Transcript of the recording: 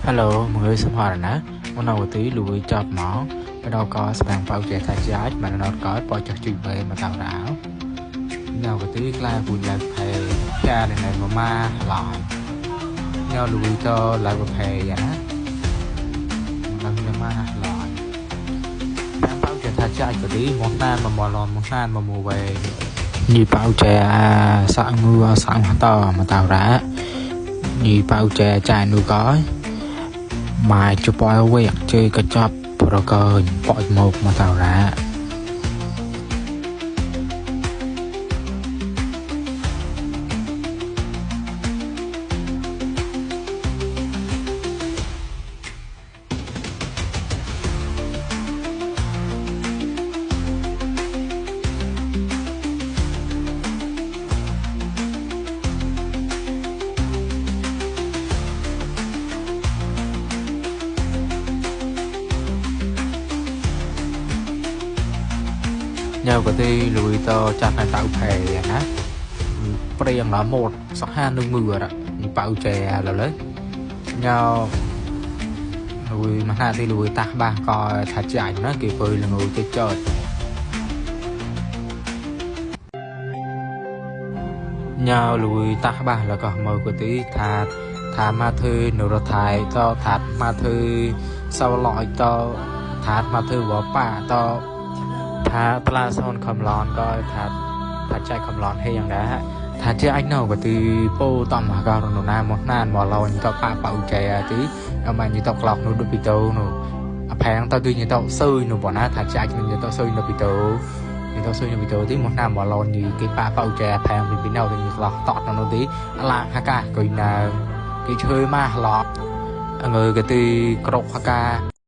Hello, mọi người xâm hòa nè. Hôm nay tí lùi chọt món. Bắt đầu có sẵn bao trẻ thay trái mà nó có bỏ cho chuyện về mà tạo đảo. Nhau tí là vui lại phải cha này mà lòi. Nhau lùi cho lại một hè vậy á. Lần mà lòi. Đang bao trẻ thay trái của tí món nan mà mò lòn món nan mà mùa về. Như bao trẻ sẵn mưa sẵn to mà tạo đá. Như bao trẻ chai nuôi gói. Mà chụp bao việc chơi cái chọc pro cơ bọi một mà tạo ra nhau cái tí lùi to chặt này tạo thể á prieng là một sắc hai nước mưa đó bao chè là lấy nhau lùi mà hai tí lùi ta ba coi thật chạy nó kịp thời là người chơi chơi nhau lùi ta ba là có mơ của tí thà thà ma thư nửa thải to thà ma thư sau lọi to thà ma thư bỏ pa to thàปลา son คำร้อนก็ถ้าใจคำร้อนให้อย่างนั้นถ้าเจ้าanh nào và từ po tầm hà cao nó nam một nan mà lâu như tao pa bạo chè tí mà như tao lọc nó được bị tao nó phèn tao tuy như tao sơi nó bỏ na thà chạy như tao sơi nó bị tao tí một nam mà lâu như cái pa bạo chè phèn bị nào thì như lọc tọt nó tí là ha ca coi là cái chơi ma lọt người cái từ cột ha ca